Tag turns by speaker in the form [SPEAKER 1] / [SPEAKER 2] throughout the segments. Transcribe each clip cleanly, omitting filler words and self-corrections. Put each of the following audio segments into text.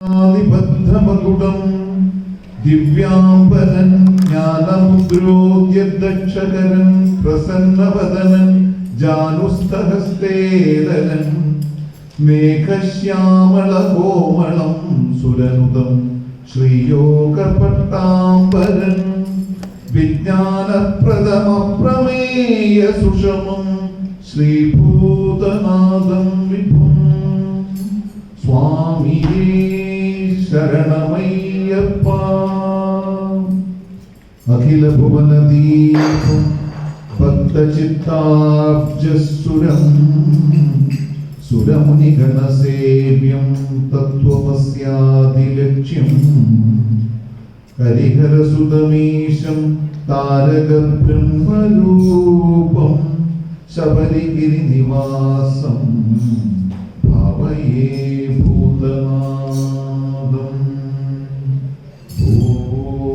[SPEAKER 1] ആദിബദ്ധമകുടം ദിവ്യാംബരൻ ജ്ഞാനമുദ്രോദ്യദക്ഷകരൻ പ്രസന്നവദനൻ ജാനുസ്തഹസ്തേദനൻ മേഘശ്യാമളകോമളം സുരനുദം ശ്രീയോഗപട്ടാംബരൻ വിജ്ഞാനപ്രദമപ്രമേയ സുഷമം ശ്രീഭൂതനാഥം വിഭും സ്വാമിയേ ശരണമയ്യപ്പ. അഖില ഭുവനദീപം ഭക്തചിത്താബ്ജസുരം സുരമുനിഗണസേവ്യം തത്വമസ്യാദിലക്ഷ്യം ഹരിഹരസുതമീശം താരകബ്രഹ്മരൂപം ശബരിഗിരിനിവാസം ഭാവയേ ഭൂതനാഥം.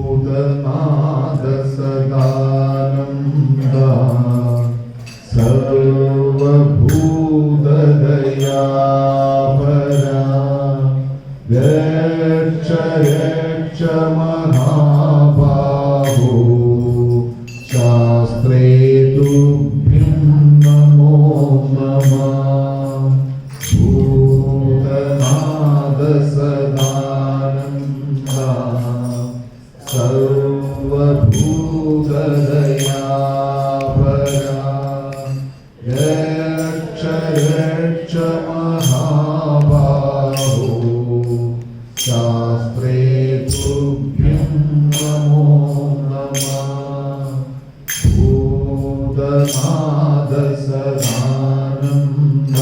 [SPEAKER 1] ഭൂതനാഥ സദാനന്ദ സർവഭൂതദയാപര രക്ഷ രക്ഷ മഹാബാഹോ ശാസ്ത്രേ തുഭ്യം നമോ നമഃ. ഭൂതനാഥ സദാനന്ദ സർവഭൂതദയാപര രക്ഷ രക്ഷ മഹാബാഹോ ശാസ്ത്രേ തുഭ്യം നമോ നമഃ. ഭൂതനാഥ സദാനന്ദ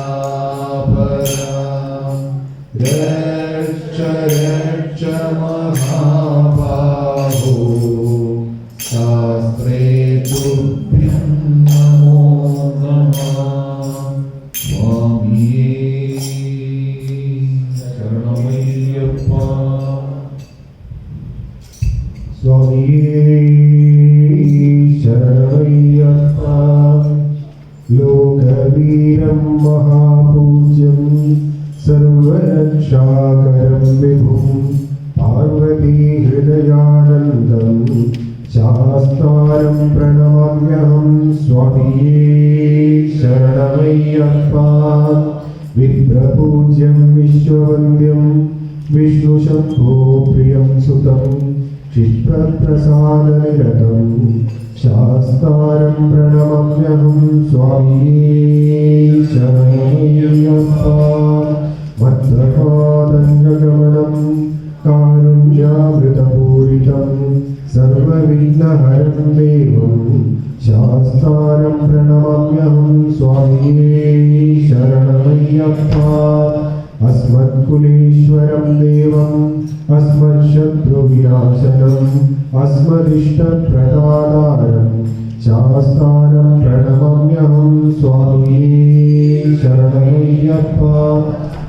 [SPEAKER 1] സർവഭൂതദയാപര രക്ഷ രക്ഷ മഹാബാഹോ ശാസ്ത്രേ തുഭ്യം നമോ നമഃ. സ്വാമിയേ ശരണമയ്യപ്പ.
[SPEAKER 2] സ്വാമിയേ ശരണമയ്യപ്പ. ലോകവീരം മഹാപൂജ്യം സർവരക്ഷാകരം വിഭും പാർവതീഹൃദയാനന്ദം ശാസ്താരം പ്രണമാമ്യഹം. സ്വാമിയേ ശരണമയ്യപ്പ. വിപ്രപൂജ്യം വിശ്വവന്ദ്യം വിഷ്ണുശംഭോ പ്രിയം സുതം ക്ഷിപ്രപ്രസാദനിരതം ശാസ്താരം പ്രണമാമ്യഹം. സ്വാമിയേ ശരണമയ്യപ്പ. മദ്രപാദംഗമനം കാരുണ്യാമൃതപൂരിതം സർവവിഘ്നഹരം ദേവം ശാസ്താരം പ്രണമാമ്യഹം. സ്വാമിയേ ശരണമയ്യപ്പ. അസ്മത്കുലേശ്വരം ദേവം അസ്മത്ശത്രുവിനാശനം അസ്മദിഷ്ടപ്രദാതാരം ശാസ്താരം പ്രണമാമ്യഹം. സ്വാമിയേ ശരണമയ്യപ്പ.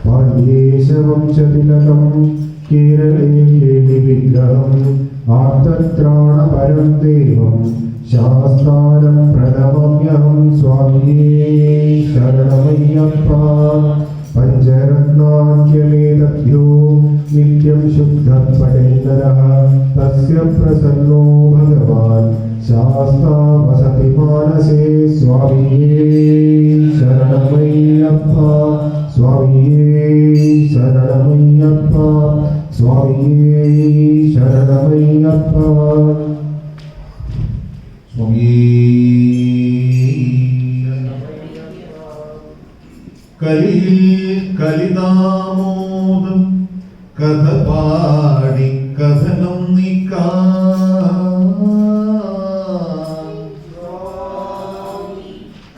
[SPEAKER 2] പാണ്ഡ്യേശവംശതിലകം കേരളേ കേളിവിഗ്രഹം ആർത്തത്രാണപരം ദേവം ശാസ്താരം പ്രണമാമ്യഹം. സ്വാമിയേ ശരണമയ്യപ്പ. പഞ്ചരത്നാഖ്യമേതഭ്യോ നിത്യം ശുദ്ധപഠേതരഃ തസ്യ പ്രസന്നോ ഭഗവാൻ ശാസ്താ വസതി മാനസേ. സ്വാമിയേ ശരണമയ്യപ്പ. സ്വാമിയേ ശരണമയ്യപ്പ. സ്വാമിയേ ശരണമയ്യപ്പ.
[SPEAKER 1] കലിയിൽ കലിതാമോദം കഥ പാടി കഥനം നീക്കാം.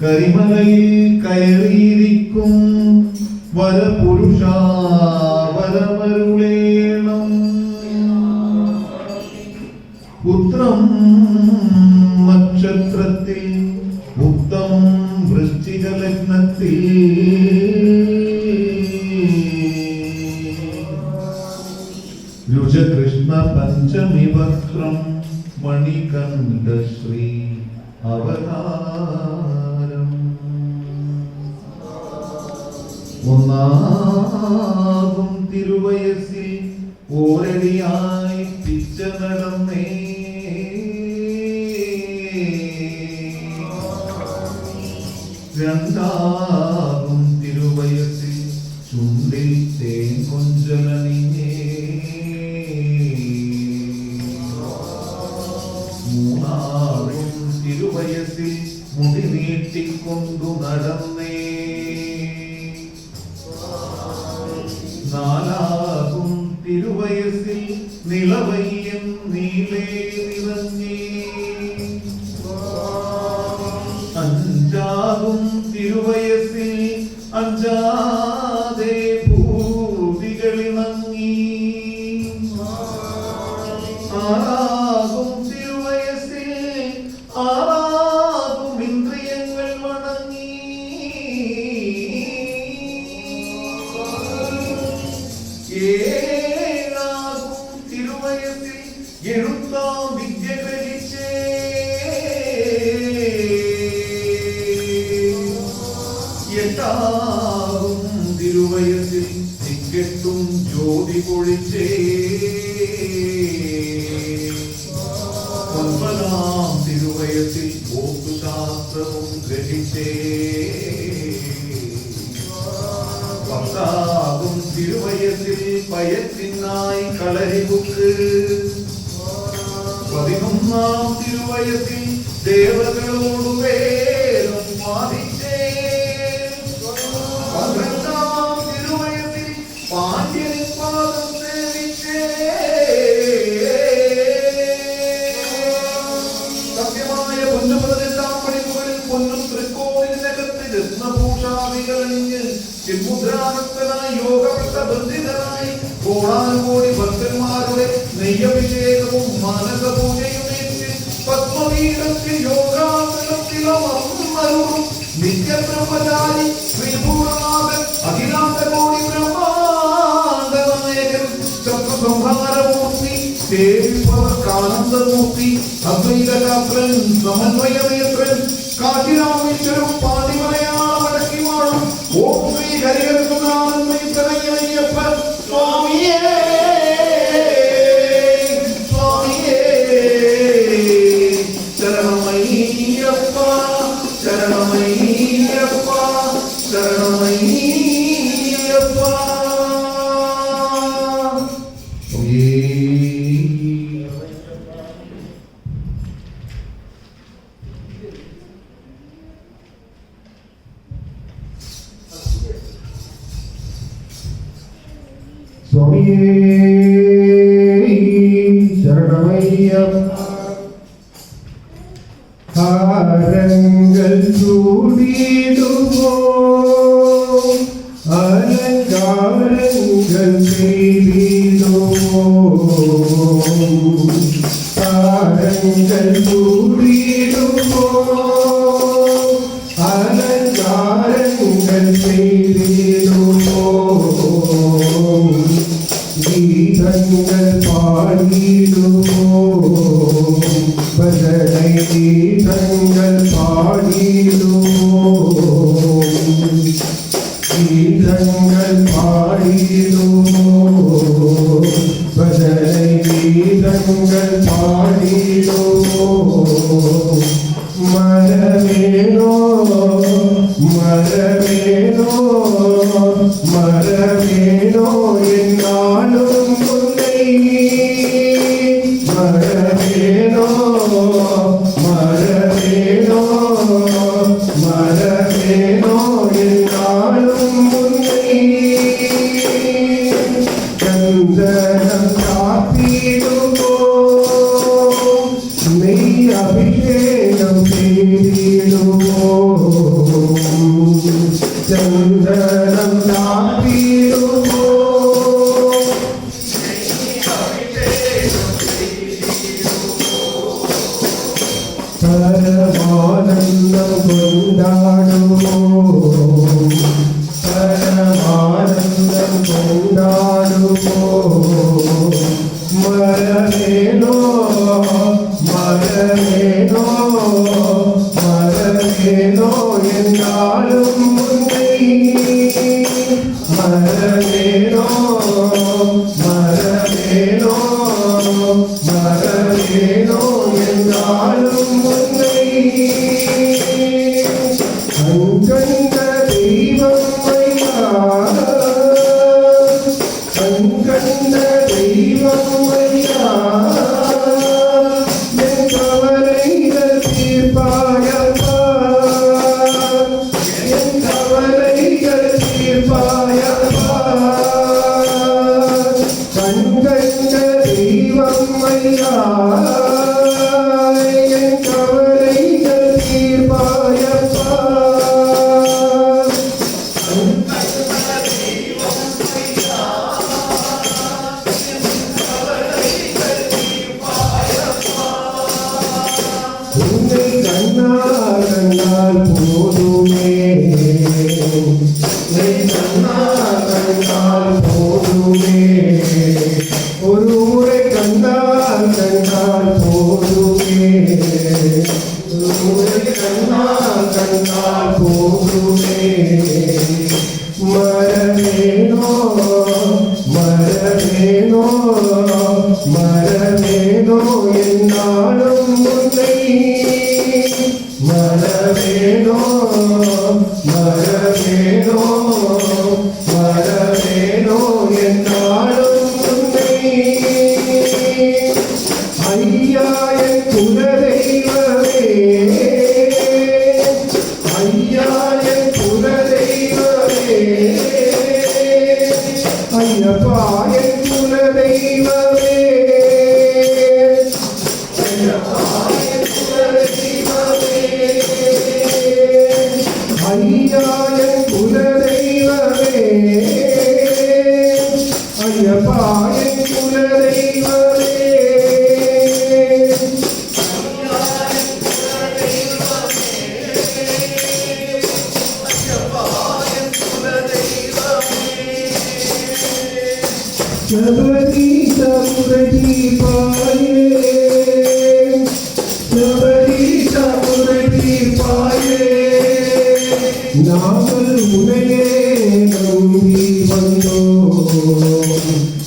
[SPEAKER 1] കരിമലയിൽ കയറിയിരിക്കും വരപുരുഷ വരമരുളേണം. പുത്രം നക്ഷത്രത്തിൽ ഉത്തം വൃശ്ചിക ലഗ്നത്തിൽ രുചകൃഷ്ണ പഞ്ചമി വക്രം മണികണ്ഠശ്രീ അവതാരം. ഒന്നാകും തിരുവയസ്സിൽ ഓരടിയായി പിച്ച നടന്നേ. രണ്ടാകും തിരുവയസ്സിൽ ചുണ്ടിൽ തേൻ കൊഞ്ചലണിഞ്ഞേ. മൂന്നാകും തിരുവയസ്സിൽ മുടി നീട്ടിക്കൊണ്ടു നടന്നേ. നാലാകും തിരുവയസ്സിൽ നിളവയ്യൻ നീലേ നിറഞ്ഞേ. അഞ്ചാകും തിരുവയസ്സിൽ അഞ്ചാതെ ഭൂതികളിണങ്ങി. ആറാകും തിരുവയസ്സിൽ ആറാകും ഇന്ദ്രിയങ്ങൾ വണങ്ങി. ഏഴാകും തിരുവയസ്സിൽ എഴുത്താം വിദ്യ ഗ്രഹിച്ചേ. എട്ടാകും തിരുവയസ്സിൽ തിക്കെട്ടും ജ്യോതി പൊഴിച്ചേ. ഒൻപതാം തിരുവയസ്സിൽ ഓത്തുശാസ്ത്രവും ഗ്രഹിച്ചേ. പത്താകും തിരുവയസ്സിൽ പയത്തിനായി കളരിബുക്ക്. 11-ാം തിരുവയസ്സിൽ ദേവകളോട് വേദം വാദിച്ചേ. 12-ാം തിരുവയസ്സിൽ പാണ്ഡ്യൻ പാദം സേവിച്ചേ. സത്യമായ പൊന്നു 18-ാം പടിമുകളിൽ പൊന്നും തൃക്കോവിലിനകത്ത് രത്നഭൂഷാദികളണിഞ്ഞ് ചിന്മുദ്രാനക്തനായി യോഗപ്പെട്ട ബന്ധിതനായി കോടാനുകോടി ഭക്തന്മാരുടെ നെയ്യഭിഷേകവും മാനസപൂജയുമേറ്റ് പത്മപീഠത്തിൽ യോഗാസനത്തിലമർന്നരുളും നിത്യബ്രഹ്മചാരി ശ്രീഭൂതനാഥൻ അഖിലാണ്ടകോടി ബ്രഹ്മാണ്ഡ നായകൻ ശത്രുസംഹാരമൂർത്തി ദേവിപവർക്കാനന്ദമൂർത്തി അദ്വൈതശാസ്ത്രൻ സമന്വയമേത്രൻ കാശിരാമേശ്വരം പാതിമലയാളം അടക്കി വാഴും ഓം ശ്രീ ഹരിഹരസുനാഥയ്യപ്പ സ്വാമിയേ സ്വാമിയേ ശരണമയ്യപ്പ ശരണമയ്യപ്പ ശരണമയ്യപ്പ.
[SPEAKER 2] സ്വാമിയേ ശരണമയ്യപ്പ. ഹാരങ്ങൾ ചൂടിടുമോ അലങ്കാരങ്ങൾ ചെയ്തിടുമോ. ഹാരങ്ങൾ ചൂടിടുമോ അലങ്കാരങ്ങൾ ചെയ്തിടുമോ. ഗീതങ്ങൾ പാടിടുമോ ഭജനൈ ഗീതങ്ങൾ പാടിടുമോ. ഗീതങ്ങൾ പാടിടുമോ ഭജനൈ ഗീതങ്ങൾ പാടിടുമോ. മരമേനോ മരമേനോ മരമേനോ എന്നാലും മുന്നേ. മരമേനോ മരമേനോ മരമേനോ എന്നാലും മുന്നേ. ചന്ദനം കാത്തിടുമോ നെയ് അഭിഷേകം ചെയ്തിടുമോ. ചന്ദനം കാത്തിടുമോ പരമാനന്ദം കൊണ്ടാടുമോ പരമാനന്ദം കൊണ്ടാടുമോ. മരമേനോ മരമേനോ മരമേനോ എന്നാലും മുന്നേ. மரவேணோ மரவேணோ மரவேணோ என்றாலும் உன்னை கண்கண்ட தெய்வம் ஐயா கண்கண்ட தெய்வம் ஐயா என் கவலைகள் தீர்ப்பாயப்பா என் கவலைகள் தீர்ப்பாயப்பா கண்கண்ட தெய்வம் ஐயா என் கவலைகள் தீர்ப்பாயப்பா உன்னை கண்ணால் கண்டால் போதுமே உன்னை கண்ணால் கண்டால் போதுமே ஒரு முறை கண்டால் கண்டால் போதுமே ஒரு முறை கண்ணால் கண்டால் போதுமே மரவேணோ மரவேணோ மரவேணோ என்னாலும் உன்னை மரவேணோ மரவேணோ மரவேணோ என்னாலும் உன்னை ஐயா என் குலதெய்வமே ஐயா என் குலதெய்வமே ஐயப்பா என் குலதெய்வமே ஐயப்பா என் குலதெய்வமே ஐயா என் குலதெய்வமே ஐயப்பா என் குலதெய்வமே शबरी समुद्री पाए शबरी समुद्री पाए नागल उन्हे नंबी बंदो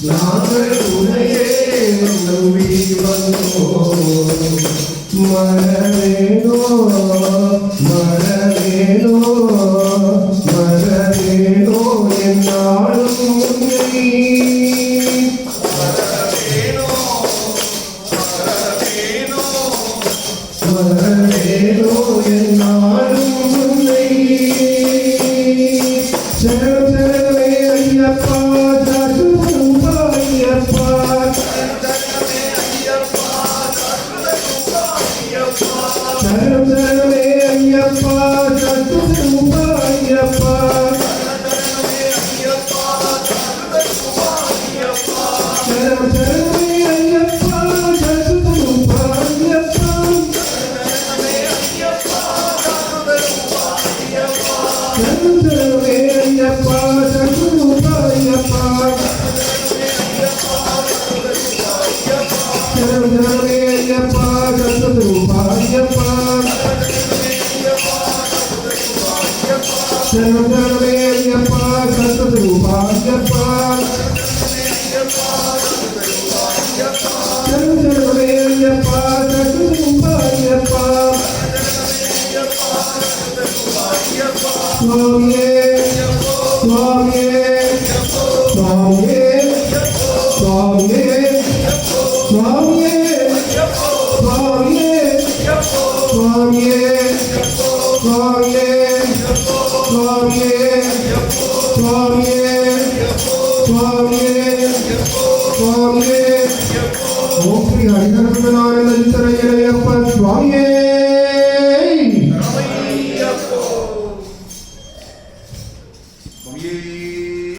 [SPEAKER 2] नागल उन्हे नंबी बंदो मरवेनो मरवेनो मरवेनो एन्नालुम उन्नै மரவேணோ என்னாலும் உன்னை சரணம் சரணமே ஐயப்பா சரணம் ஐயப்பா சரணம் சரணமே ஐயப்பா சரணம் ஐயப்பா சரணம் சரணமே ஐயப்பா சரணம் ஐயப்பா சரணமே ஐயப்பா சரணம் ஐயப்பா சரணமே ஐயப்பா சரணம் ஐயப்பா சரணமே ஐயப்பா சரணம் ஐயப்பா சரணமே ஐயப்பா சரணம் ஐயப்பா சுவாமியே சுவாமியே சுவாமியே சுவாமியே சுவாமியே சுவாமியே சுவாமியே சுவாமியே சுவாமியே சுவாமியே சுவாமியே சுவாமியே ஓம் ஸ்ரீ ஹரிஹரநாராயண